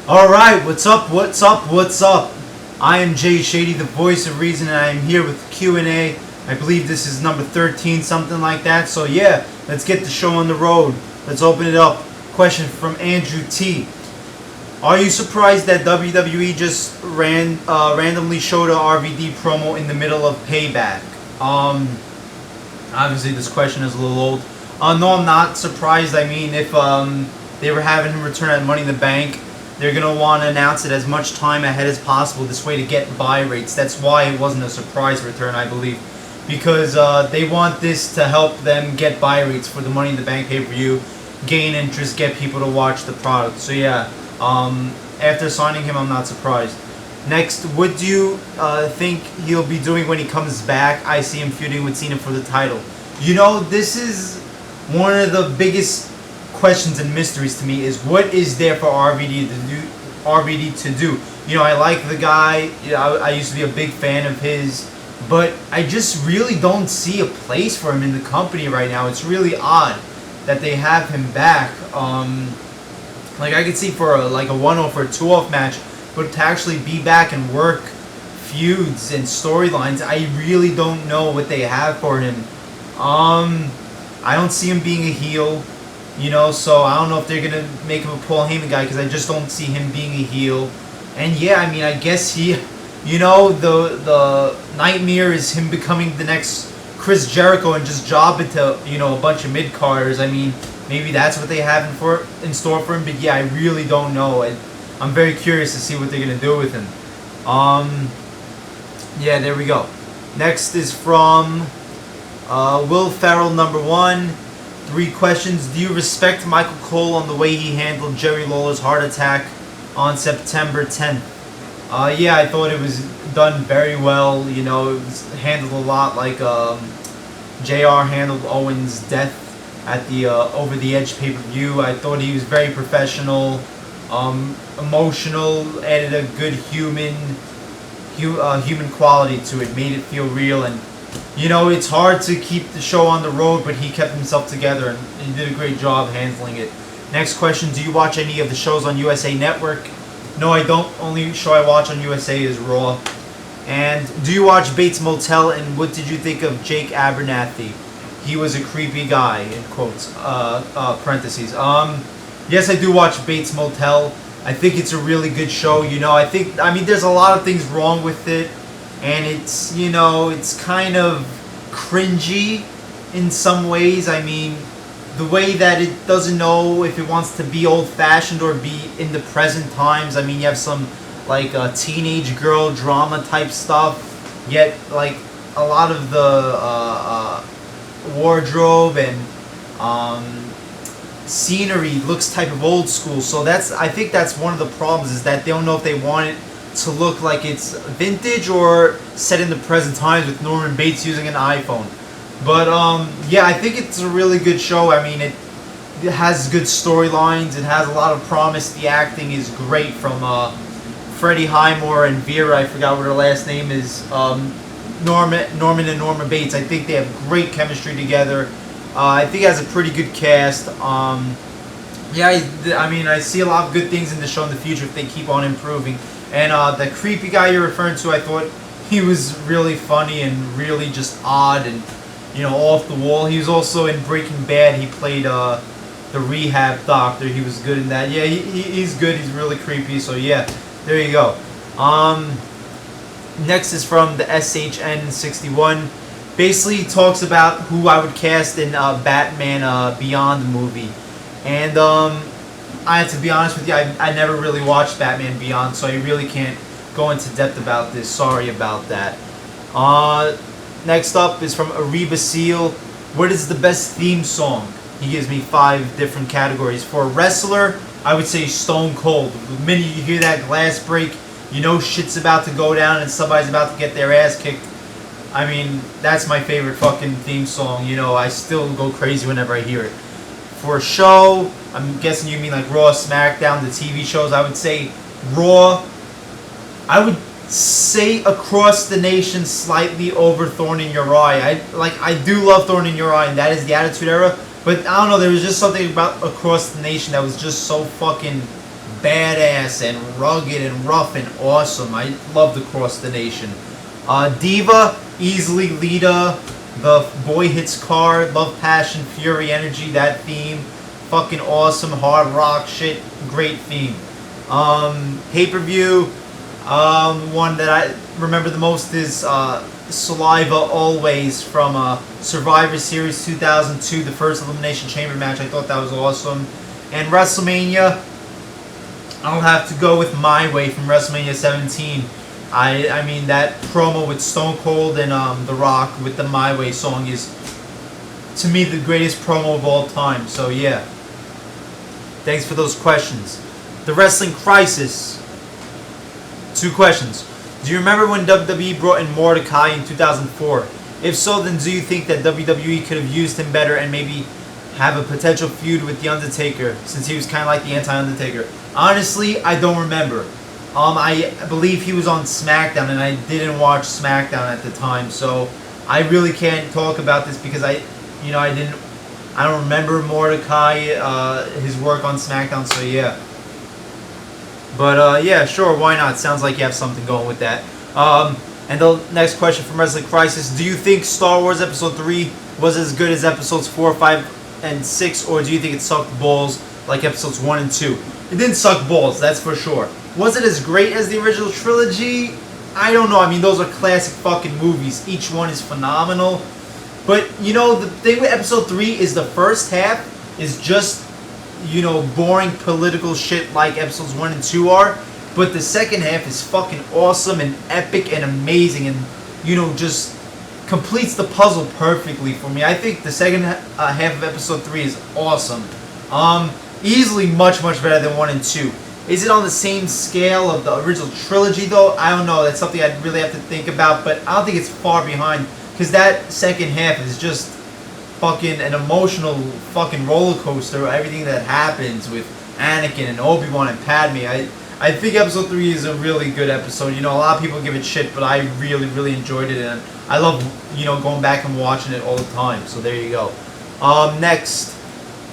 Alright, what's up, what's up, what's up? I am Jay Shady, the voice of reason, and I am here with Q&A. I believe this is number 13, something like that. So yeah, let's get the show on the road. Let's open it up. Question from Andrew T. Are you surprised that WWE just randomly showed a RVD promo in the middle of Payback? Obviously this question is a little old. No, I'm not surprised. I mean, if they were having him return at Money in the Bank, they're going to want to announce it as much time ahead as possible, this way to get buy rates. That's why it wasn't a surprise return, I believe. Because they want this to help them get buy rates for the Money in the Bank pay-per-view, gain interest, get people to watch the product. So yeah, after signing him, I'm not surprised. Next, what do you think he'll be doing when he comes back? I see him feuding with Cena for the title. You know, this is one of the biggest questions and mysteries to me, is what is there for RVD to do? You know, I like the guy. You know, I used to be a big fan of his, but I just really don't see a place for him in the company right now. It's really odd that they have him back. Like, I could see for a one-off or a two-off match, but to actually be back and work feuds and storylines, I really don't know what they have for him. I don't see him being a heel. You know, so I don't know if they're going to make him a Paul Heyman guy, because I just don't see him being a heel. And yeah, I mean, I guess he, you know, the nightmare is him becoming the next Chris Jericho and just jobbing to, you know, a bunch of mid-carders. I mean, maybe that's what they have in store for him. But yeah, I really don't know. I'm very curious to see what they're going to do with him. Yeah, there we go. Next is from Will Farrell, number 1. 3 questions. Do you respect Michael Cole on the way he handled Jerry Lawler's heart attack on September 10th? Yeah, I thought it was done very well. You know, it was handled a lot like JR handled Owen's death at the Over the Edge pay-per-view. I thought he was very professional, emotional, added a good human quality to it, made it feel real. And you know, it's hard to keep the show on the road, but he kept himself together, and he did a great job handling it. Next question, do you watch any of the shows on USA Network? No, I don't. Only show I watch on USA is Raw. And do you watch Bates Motel, and what did you think of Jake Abernathy? He was a creepy guy, in quotes, parentheses. Yes, I do watch Bates Motel. I think it's a really good show. You know, I mean, there's a lot of things wrong with it. And it's, you know, it's kind of cringy in some ways. I mean, the way that it doesn't know if it wants to be old-fashioned or be in the present times. I mean, you have some, like, teenage girl drama type stuff, yet, like, a lot of the wardrobe and scenery looks type of old school. So I think that's one of the problems, is that they don't know if they want it to look like it's vintage or set in the present times with Norman Bates using an iPhone. But yeah, I think it's a really good show. I mean, it has good storylines. It has a lot of promise. The acting is great from Freddie Highmore and Vera. I forgot what her last name is. Norman and Norma Bates. I think they have great chemistry together. I think it has a pretty good cast. Yeah, I mean, I see a lot of good things in the show in the future if they keep on improving. And the creepy guy you're referring to, I thought he was really funny and really just odd and, you know, off the wall. He was also in Breaking Bad. He played the rehab doctor. He was good in that. Yeah, he's good. He's really creepy. So yeah, there you go. Next is from the SHN61. Basically talks about who I would cast in Batman Beyond movie. And I have to be honest with you, I never really watched Batman Beyond, so I really can't go into depth about this. Sorry about that. Next up is from Ariba Seal. What is the best theme song? He gives me 5 different categories. For a wrestler, I would say Stone Cold. The minute you hear that glass break, you know shit's about to go down and somebody's about to get their ass kicked. I mean, that's my favorite fucking theme song. You know, I still go crazy whenever I hear it. For a show, I'm guessing you mean like Raw, SmackDown, the TV shows. I would say Raw. I would say Across the Nation slightly over Thorn in Your Eye. I do love Thorn in Your Eye, and that is the Attitude Era. But I don't know, there was just something about Across the Nation that was just so fucking badass and rugged and rough and awesome. I love the Cross the Nation. Diva, easily Lita. The Boy Hits card, Love, Passion, Fury, Energy, that theme. Fucking awesome, hard rock shit, great theme. Pay-per-view, one that I remember the most is Saliva Always from Survivor Series 2002, the first Elimination Chamber match. I thought that was awesome. And WrestleMania, I'll have to go with My Way from WrestleMania 17. I mean, that promo with Stone Cold and The Rock with the My Way song is, to me, the greatest promo of all time. So, yeah. Thanks for those questions. The Wrestling Crisis. 2 questions. Do you remember when WWE brought in Mordecai in 2004? If so, then do you think that WWE could have used him better and maybe have a potential feud with The Undertaker, since he was kind of like the anti-Undertaker? Honestly, I don't remember. I believe he was on SmackDown, and I didn't watch SmackDown at the time, so I really can't talk about this because I don't remember Mordecai, his work on SmackDown, so yeah. But yeah, sure, why not? Sounds like you have something going with that. And the next question from Wrestling Crisis: do you think Star Wars Episode 3 was as good as Episodes 4, 5, and 6, or do you think it sucked balls like Episodes 1 and 2? It didn't suck balls, that's for sure. Was it as great as the original trilogy? I don't know. I mean, those are classic fucking movies. Each one is phenomenal. But, you know, the thing with Episode 3 is the first half is just, you know, boring political shit like Episodes 1 and 2 are. But the second half is fucking awesome and epic and amazing and, you know, just completes the puzzle perfectly for me. I think the second half of Episode 3 is awesome. Easily much better than 1 and 2. Is it on the same scale of the original trilogy, though? I don't know. That's something I'd really have to think about, but I don't think it's far behind, because that second half is just fucking an emotional fucking roller coaster. Everything that happens with Anakin and Obi-Wan and Padme. I think Episode 3 is a really good episode. You know, a lot of people give it shit, but I really enjoyed it, and I love, you know, going back and watching it all the time. So there you go. Next,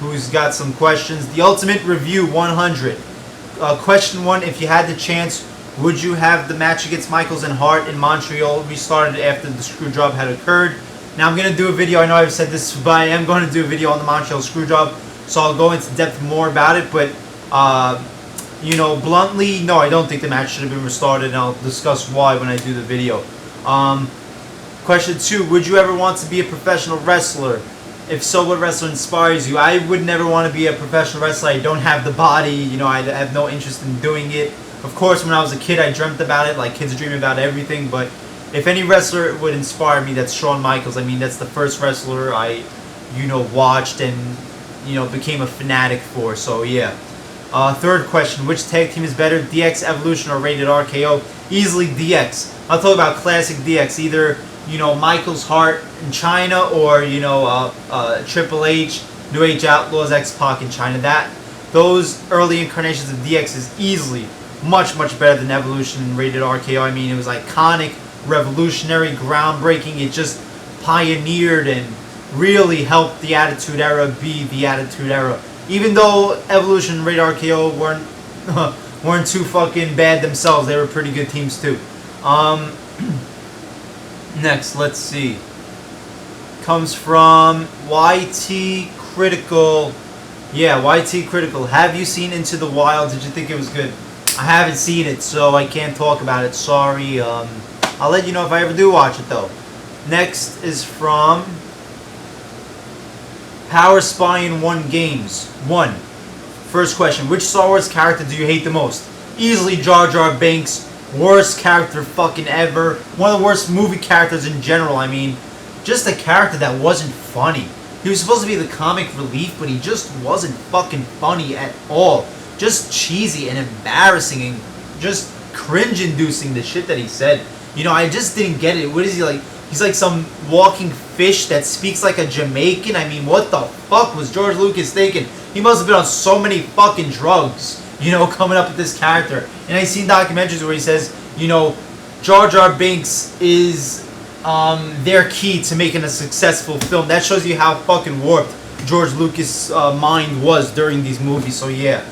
who's got some questions? The Ultimate Review 100. Question 1, if you had the chance, would you have the match against Michaels and Hart in Montreal restarted after the screw job had occurred? Now I'm going to do a video, I know I've said this, but I am going to do a video on the Montreal screw job, so I'll go into depth more about it, but, you know, bluntly, no, I don't think the match should have been restarted, and I'll discuss why when I do the video. Question 2, would you ever want to be a professional wrestler? If so, what wrestler inspires you? I would never want to be a professional wrestler. I don't have the body. You know, I have no interest in doing it. Of course, when I was a kid, I dreamt about it, like kids dream about everything. But if any wrestler would inspire me, that's Shawn Michaels. I mean, that's the first wrestler I, you know, watched and, you know, became a fanatic for. So, yeah. Third question, which tag team is better, DX Evolution or Rated RKO? Easily DX. I'll talk about classic DX, either, you know, Michaels, Hart in China, or, you know, Triple H, New Age Outlaws, X-Pac in China. Those early incarnations of DX is easily much better than Evolution and Rated RKO. I mean, it was iconic, revolutionary, groundbreaking. It just pioneered and really helped the Attitude Era be the Attitude Era. Even though Evolution and Rated RKO weren't too fucking bad themselves, they were pretty good teams too. Next, let's see. Comes from YT Critical. Yeah, YT Critical. Have you seen Into the Wild? Did you think it was good? I haven't seen it, so I can't talk about it. Sorry. I'll let you know if I ever do watch it, though. Next is from Power Spy in 1 Games. 1. First question. Which Star Wars character do you hate the most? Easily Jar Jar Binks. Worst character fucking ever. One of the worst movie characters in general. I mean, just a character that wasn't funny. He was supposed to be the comic relief, but he just wasn't fucking funny at all. Just cheesy and embarrassing and just cringe-inducing, the shit that he said. You know, I just didn't get it. What is he like? He's like some walking fish that speaks like a Jamaican. I mean, what the fuck was George Lucas thinking? He must have been on so many fucking drugs, you know, coming up with this character. And I've seen documentaries where he says, you know, Jar Jar Binks is their key to making a successful film. That shows you how fucking warped George Lucas' mind was during these movies. So yeah.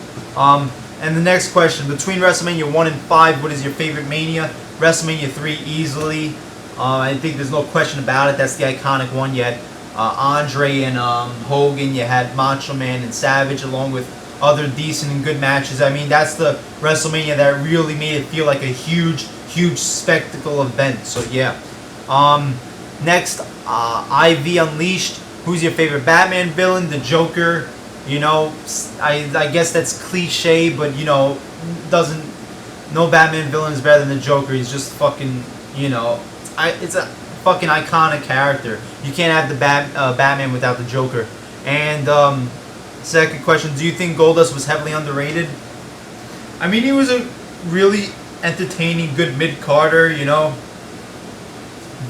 And the next question, between WrestleMania 1 and 5, what is your favorite Mania? WrestleMania 3 easily. I think there's no question about it. That's the iconic one. You had Andre and Hogan. You had Macho Man and Savage, along with other decent and good matches. I mean, that's the WrestleMania that really made it feel like a huge spectacle event. So yeah. Next, IV Unleashed. Who's your favorite Batman villain? The Joker. You know, I guess that's cliche, but you know, no Batman villain is better than the Joker. He's just fucking, you know, it's a fucking iconic character. You can't have the Batman without the Joker. And second question, do you think Goldust was heavily underrated? I mean, he was a really entertaining, good mid-carder, you know.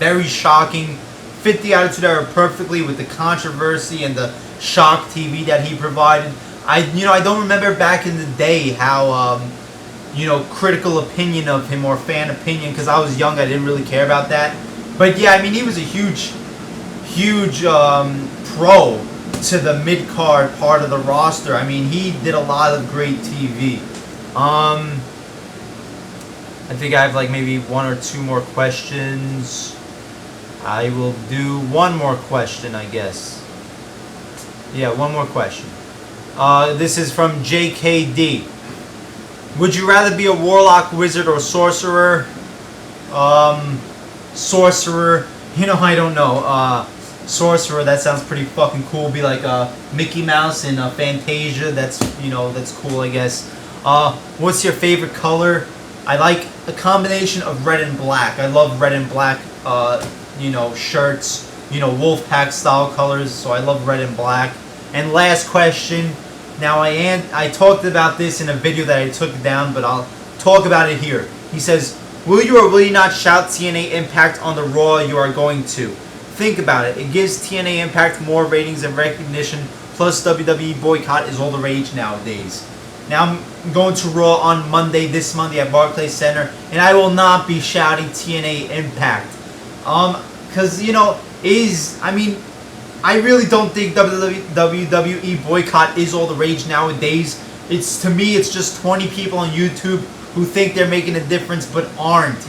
Very shocking. Fit the Attitude Era perfectly with the controversy and the shock TV that he provided. I don't remember back in the day how critical opinion of him or fan opinion, because I was young, I didn't really care about that. But yeah, I mean, he was a huge pro to the mid-card part of the roster. I mean, he did a lot of great TV. I think I have like maybe one or two more questions. I will do one more question, I guess. Yeah, one more question. This is from JKD. Would you rather be a warlock, wizard, or sorcerer? Sorcerer. You know, I don't know. Sorcerer, that sounds pretty fucking cool. Be like Mickey Mouse in Fantasia. That's cool, I guess. What's your favorite color? I like a combination of red and black. I love red and black, shirts. Wolfpack style colors. So I love red and black. And last question. Now I talked about this in a video that I took down, but I'll talk about it here. He says, will you or will you not shout TNA Impact on the Raw you are going to? Think about it. It gives TNA Impact more ratings and recognition, plus WWE Boycott is all the rage nowadays. Now I'm going to Raw on this Monday at Barclays Center, and I will not be shouting TNA Impact. Because, I really don't think WWE Boycott is all the rage nowadays. To me, it's just 20 people on YouTube who think they're making a difference but aren't,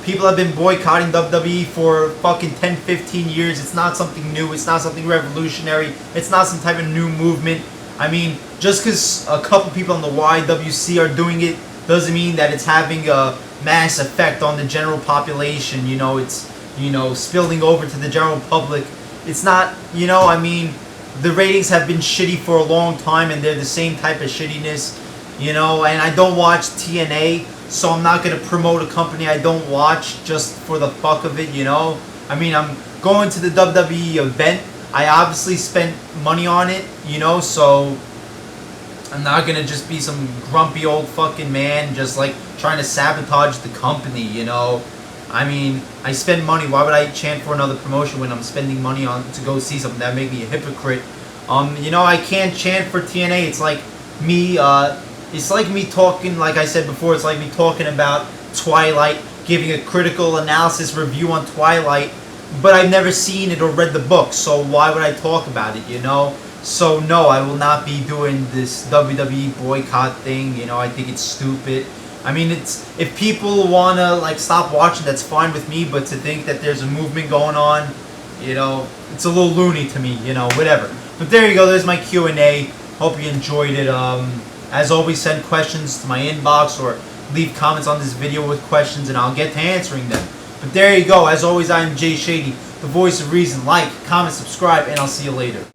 People have been boycotting WWE for fucking 10, 15 years. It's not something new. It's not something revolutionary. It's not some type of new movement. I mean, just because a couple people on the YWC are doing it doesn't mean that it's having a mass effect on the general population. It's, spilling over to the general public. It's not, the ratings have been shitty for a long time, and they're the same type of shittiness, and I don't watch TNA, so I'm not going to promote a company I don't watch just for the fuck of it, I mean, I'm going to the WWE event. I obviously spent money on it, so I'm not going to just be some grumpy old fucking man just like trying to sabotage the company, I mean, I spend money. Why would I chant for another promotion when I'm spending money to go see something? That make me a hypocrite. I can't chant for TNA. It's like me talking, like I said before, it's like me talking about Twilight, giving a critical analysis review on Twilight, but I've never seen it or read the book, so why would I talk about it, So no, I will not be doing this WWE boycott thing, I think it's stupid. I mean, if people want to stop watching, that's fine with me, but to think that there's a movement going on, it's a little loony to me, whatever. But there you go, there's my Q&A. Hope you enjoyed it. As always, send questions to my inbox or leave comments on this video with questions and I'll get to answering them. But there you go, as always, I am Jay Shady, the voice of reason. Like, comment, subscribe, and I'll see you later.